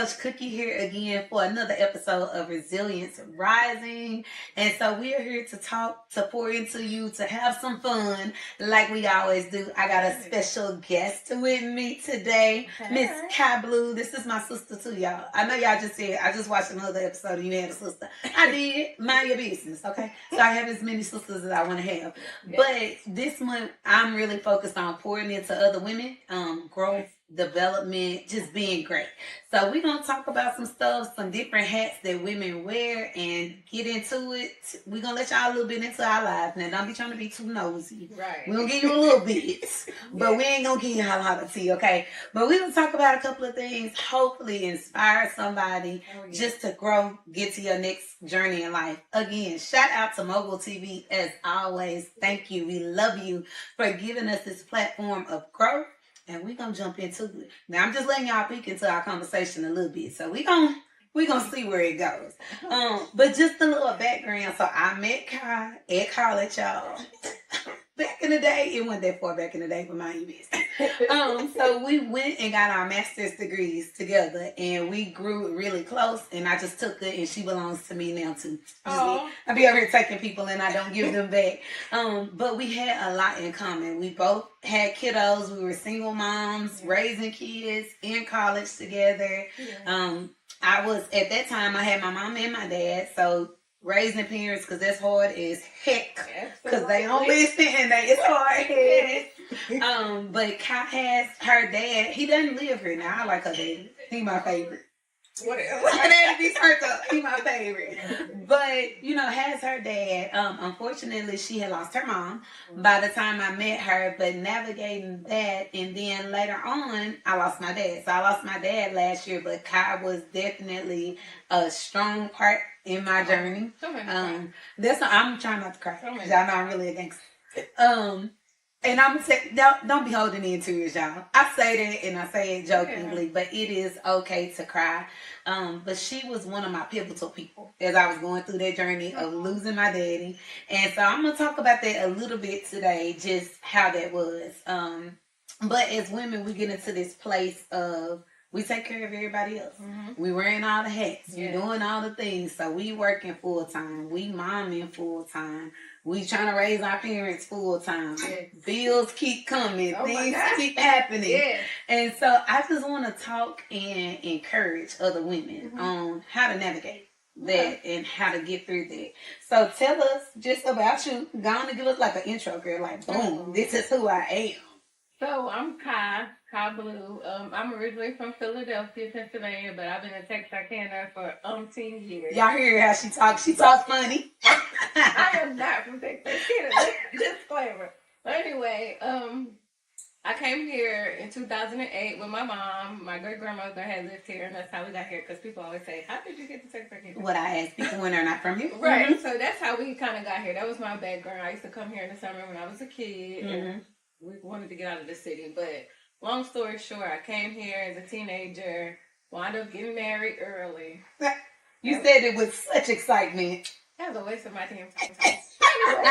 Coach Cookie here again for another episode of Resilience Rising. And so we are here to talk, to pour into you, to have some fun like we always do. I got a special guest with me today, Miss Kai Blue. This is my sister too, y'all. I know y'all just said, I just watched another episode and you had a sister. I did. Mind your business, okay? So I have as many sisters as I want to have. But this month, I'm really focused on pouring into other women, growth, development, just being great. So we're going to talk about some stuff, some different hats that women wear and get into it. We're going to let y'all a little bit into our lives. Now, don't be trying to be too nosy. Right. We're going to give you a little bit, but we ain't going to give you a lot of tea, okay? But we're going to talk about a couple of things, hopefully inspire somebody just to grow, get to your next journey in life. Again, shout out to Mogul TV as always. Thank you. We love you for giving us this platform of growth. And we're going to jump into it. Now, I'm just letting y'all peek into our conversation a little bit. So we're gonna see where it goes. But just a little background. So I met Kai at college, y'all. Back in the day, it wasn't that far back in the day, but mind your business. So we went and got our master's degrees together, and we grew really close. And I just took her, and she belongs to me now too. I be over here taking people, and I don't give them back. But we had a lot in common. We both had kiddos. We were single moms, raising kids in college together. I was at that time. I had my mom and my dad, so. Raising parents, because that's hard as heck. Because they don't listen and it's hard headed. But Kai has her dad. He doesn't live here now. I like her dad. He my favorite. Whatever. Her dad be turned up. He my favorite. But, has her dad. Unfortunately, she had lost her mom by the time I met her. But navigating that, and then later on, I lost my dad. So I lost my dad last year, but Kai was definitely a strong part in my journey. I'm trying not to cry. Y'all know I'm really a gangster. And I'm gonna say, don't be holding in tears, y'all. I say that and I say it jokingly, but it is okay to cry. But she was one of my pivotal people as I was going through that journey of losing my daddy. And so I'm gonna talk about that a little bit today, just how that was. But as women, we get into this place of we take care of everybody else. We wearing all the hats. We doing all the things. So we working full time. We momming full time. We trying to raise our parents full time. Bills keep coming. Things keep happening. And so I just want to talk and encourage other women on how to navigate that and how to get through that. So tell us just about you. Go on and give us like an intro, girl. Like, boom, this is who I am. So I'm Kai Blue. I'm originally from Philadelphia, Pennsylvania, but I've been in Texarkana for 10 years. Y'all hear how she talks? She talks funny. I am not from Texarkana. Disclaimer. But anyway, I came here in 2008 with my mom. My great grandmother had lived here, and that's how we got here. Because people always say, "How did you get to Texarkana?" What I ask people when they're not from here, right? So that's how we kind of got here. That was my background. I used to come here in the summer when I was a kid. And we wanted to get out of the city, but long story short, I came here as a teenager, wound up getting married early. You said it with such excitement. That was a waste of my damn time. Anyway,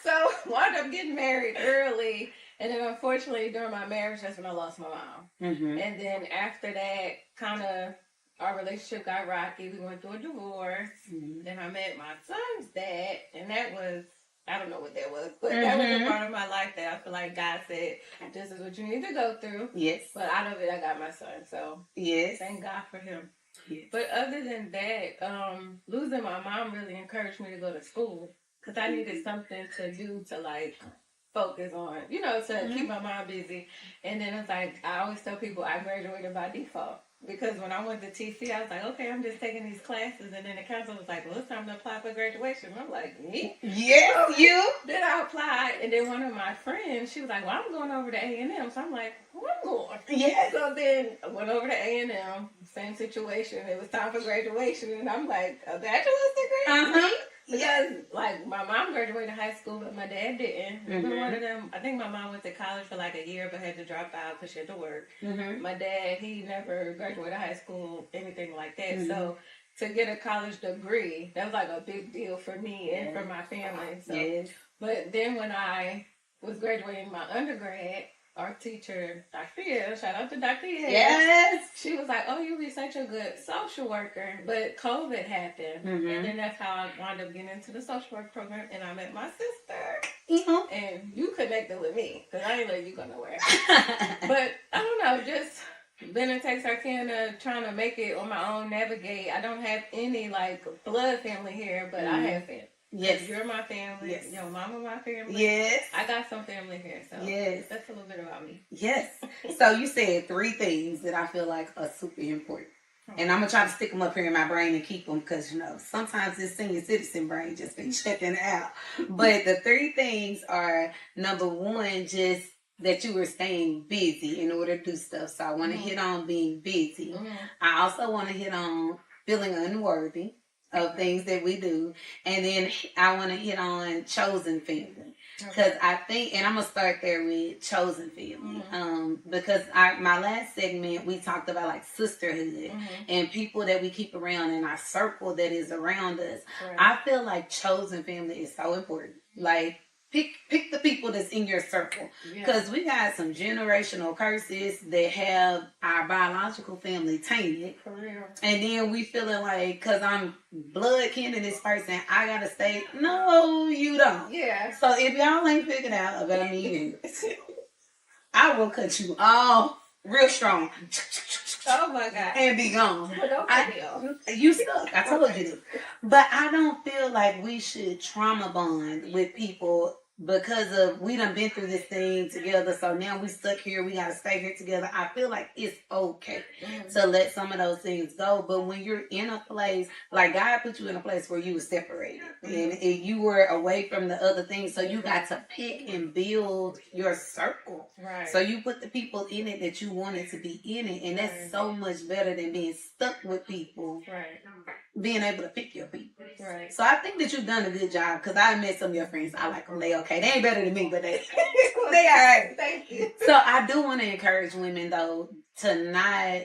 so wound up getting married early, and then unfortunately during my marriage, that's when I lost my mom. And then after that, kind of our relationship got rocky. We went through a divorce. Then I met my son's dad, and that was. I don't know what that was, but that was a part of my life that I feel like God said, this is what you need to go through. Yes. But out of it, I got my son. So thank God for him. Yes. But other than that, losing my mom really encouraged me to go to school because I needed something to do to like focus on, to keep my mom busy. And then it's like, I always tell people I graduated by default. Because when I went to TC, I was like, okay, I'm just taking these classes. And then the counselor was like, well, it's time to apply for graduation. I'm like, me? Yes, so you? Then I applied. And then one of my friends, she was like, well, I'm going over to A&M. So I'm like, well, I'm going. Yes. So then I went over to A&M. Same situation. It was time for graduation. And I'm like, a bachelor's degree? Because, like, my mom graduated high school, but my dad didn't. One of them, I think my mom went to college for like a year, but had to drop out because she had to work. My dad, he never graduated high school, anything like that. So, to get a college degree, that was like a big deal for me and for my family. So, but then when I was graduating my undergrad, our teacher, Dr. Hill, shout out to Dr. Hill. Yes. She was like, oh, you'll be such a good social worker. But COVID happened. And then that's how I wound up getting into the social work program. And I met my sister. And you connected with me. Because I ain't let you go nowhere. But I don't know, just been in Texarkana trying to make it on my own, navigate. I don't have any, like, blood family here, but I have family. Yes. You're my family. Yes. Your mama my family. Yes. I got some family here. So yes. That's a little bit about me. Yes. So you said 3 things that I feel like are super important. And I'm going to try to stick them up here in my brain and keep them because, you know, sometimes this senior citizen brain just be checking out. But the 3 things are, number 1, just that you were staying busy in order to do stuff. So I want to hit on being busy. I also want to hit on feeling unworthy of things that we do. And then I want to hit on chosen family. Because I think, and I'm going to start there with chosen family. Because my last segment, we talked about like sisterhood and people that we keep around in our circle that is around us. Right. I feel like chosen family is so important. Like, pick the people that's in your circle. Because we got some generational curses that have our biological family tainted. For real. And then we feeling like, because I'm blood kin to this person, I got to stay. No, you don't. Yeah. So if y'all ain't figured out about me, I will cut you off real strong. Oh my God. And be gone. You suck. I told you this. But I don't feel like we should trauma bond with people because of we done been through this thing together. So now we stuck here. We got to stay here together. I feel like it's okay to let some of those things go. But when you're in a place, like God put you in a place where you were separated and you were away from the other things. So you got to pick and build your circle. Right. So you put the people in it that you wanted to be in it. And that's so much better than being stuck with people. Right. Being able to pick your people. Right. So I think that you've done a good job because I met some of your friends. I like them. They okay. They ain't better than me, but they they all right. Thank you. So I do want to encourage women though to not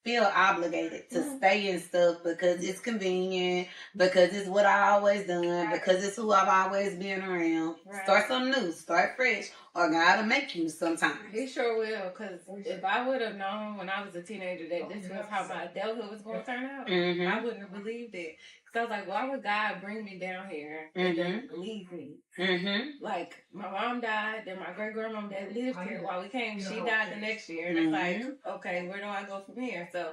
feel obligated to stay in stuff because it's convenient, because it's what I always done, because it's who I've always been around. Right. Start something new. Start fresh. Or God will make you sometimes. He sure will, because if I would have known when I was a teenager that this was how my adulthood was going to turn out, I wouldn't have believed it. Because I was like, why would God bring me down here and then leave me? Like, my mom died, then my great-grandmom that lived here while we came, she died the next year. And it's like, okay, where do I go from here? So,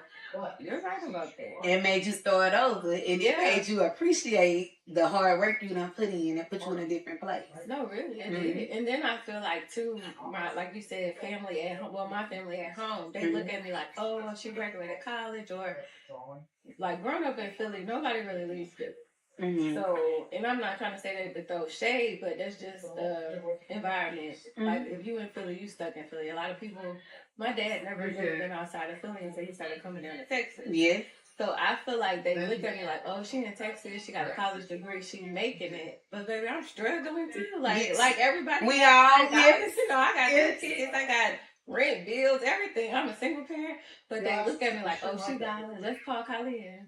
you're right about that. It made you start over, and it made you appreciate the hard work you done put in and put you in a different place. No, really, it did. And then I feel like, too, my, like you said, family at home, well, my family at home, they look at me like, oh, she graduated college, or, like, growing up in Philly, nobody really leaves Philly. So, and I'm not trying to say that to throw shade, but that's just the environment. Like, if you in Philly, you stuck in Philly. A lot of people, my dad never been outside of Philly until he started coming down to Texas. Yeah. So I feel like they look at me like, oh, she in Texas, she got a college degree, she making it. But baby, I'm struggling too. Like everybody. We all, you know, I got 2 kids, I got rent, bills, everything. I'm a single parent. But they look at me like, oh, she got it. Let's call Colleen.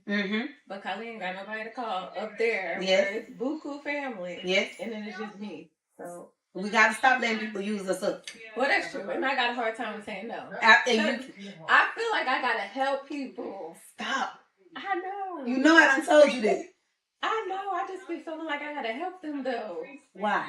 But Colleen got nobody to call up there. Where it's Buku family. Yes. And then it's just me. So we got to stop letting people use us up. Well, that's true. And I got a hard time saying no. I feel like I got to help people. Stop. I know. You know I done told you that. I know. I just be feeling like I got to help them, though. Why?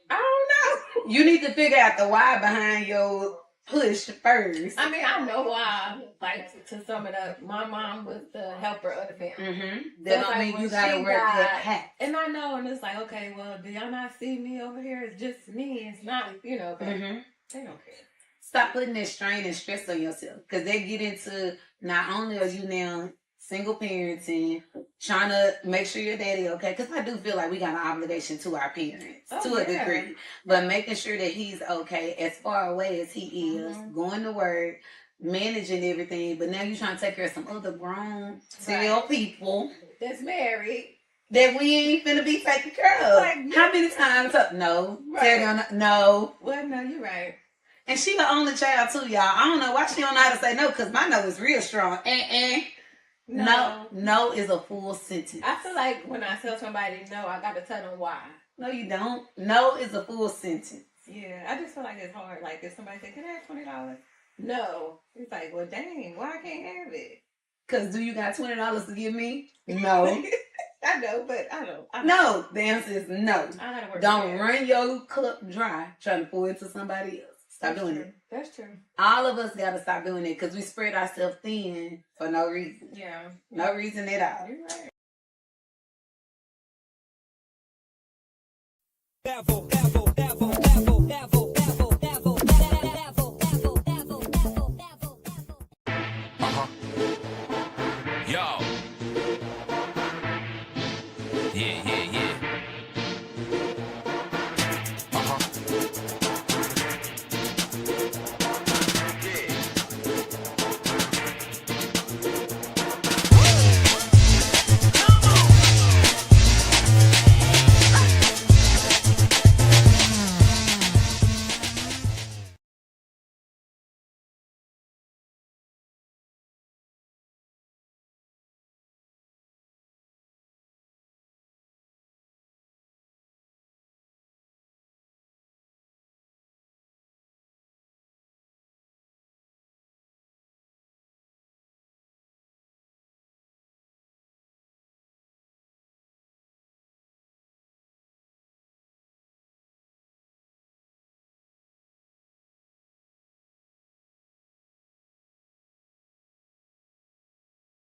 I don't know. You need to figure out the why behind your push first. I mean, I know why. Like, to sum it up, my mom was the helper of the family. That don't mean you gotta work that hat. And I know, and it's like, okay, well, do y'all not see me over here? It's just me. It's not, you know, but they don't care. Stop putting that strain and stress on yourself. Because they get into, not only are you now single parenting, trying to make sure your daddy okay. Because I do feel like we got an obligation to our parents to a degree. But making sure that he's okay as far away as he is, going to work, managing everything. But now you're trying to take care of some other grown people that's married that we ain't finna be taken care of. Like, how many times? No. No. Well, no, you're right. And she the only child too, y'all. I don't know why she don't know how to say no, because my no is real strong. No is a full sentence. I feel like when I tell somebody no, I got to tell them why. No, you don't. No is a full sentence. Yeah, I just feel like it's hard. Like if somebody said, "Can I have $20?" No, it's like, well, dang, why I can't have it? Cause do you got $20 to give me? No. I know, but I don't. No, the answer is no. I gotta work. Don't run your cup dry trying to pour it to somebody else. Stop doing it. That's true. All of us gotta stop doing it because we spread ourselves thin for no reason. Yeah. No reason at all. You're right. Devil.